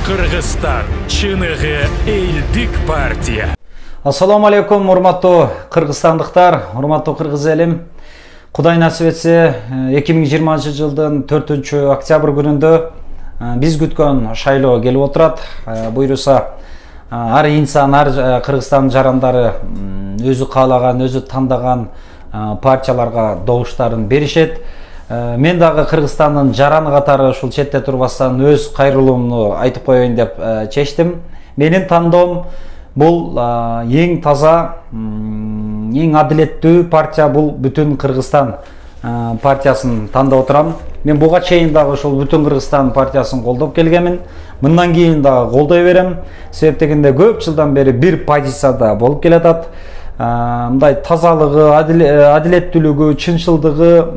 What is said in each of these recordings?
Кыргызстан чыныгы элдик партия. Ассаламу алейкум, урматтуу кыргызстандыктар, урматтуу кыргыз элим. Кудай насип этсе, 2020 жылдын 4 октябрь күнүндө биз күткөн шайлоо келип отурат. Буйруса ар инсан, ар Кыргызстан жарандары өзү каалаган, өзү тандаган партияларга добуштарын беришет. Мен дагы Кыргызстандын жараны катары ушул четте турбастан өз кайрылуумду айтып коеюн деп чечтим. Менин тандоом бул эң таза, эң адилеттүү партия, бул Бүтүн Кыргызстан партиясын тандап отурам. Мен буга чейин дагы ушул Бүтүн Кыргызстан партиясын колдоп келгенмин. Мындан кийин дагы колдой берем. Себеп дегенде көп жылдан бери бир позицияда болуп келатат. Мындай тазалыгы, адилеттүүлүгү, чынчылдыгы,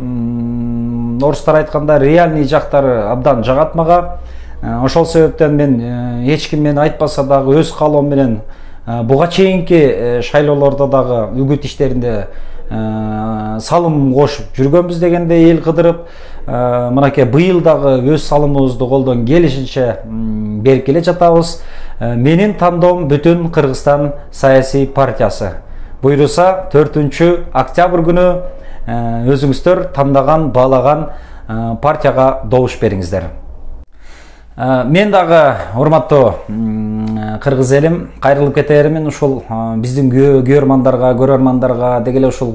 орустар айтканда реальный жактары абдан жагат мага. Ошол себептен мен эч ким мени айтпаса дагы өз каалоом менен буга чейинки шайлоолордо дагы үгүт иштеринде салым кошуп жүргөнбүз дегенде эл кыдырып, мынакей быйыл дагы өз салымыбызды колдон келишинче берип келе жатабыз. Менин тандоом Бүтүн Кыргызстан саясий партиясы. Буйруса 4 октябрь күнү өзүңүздөр тандаган, баалаган партияга добуш бериңиздер. Мен дагы урматтуу кыргыз элим кайрылып кетермин. Ушул биздин көрөрмандарга деги эле ушул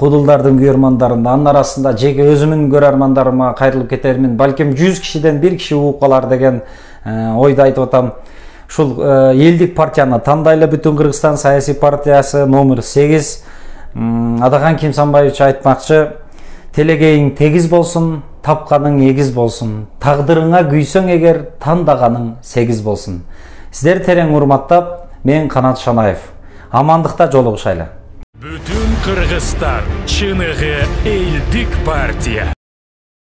кудулдардын көрөрмандарын, анын арасында жеке өзүмдүн көрөрмандарыма кайрылып кетермин. Балким 100 кишиден 1 киши угуп калар деген ойду айтып атам. Ушул элдик партияны тандайлы, Бүтүн Кыргызстан саясий партиясы номер 8. Адаган Кимсанбаевич айтмакчы: телегейиң тегиз болсун, тапканың эгиз болсун, тагдырыңа күйсөң эгер, тандаганың сегиз болсун. Сиздер терең урматтап, мен Канат Шанаев. Амандыкта жолугушайлы. Бүтүн Кыргызстан чыныгы элдик партия.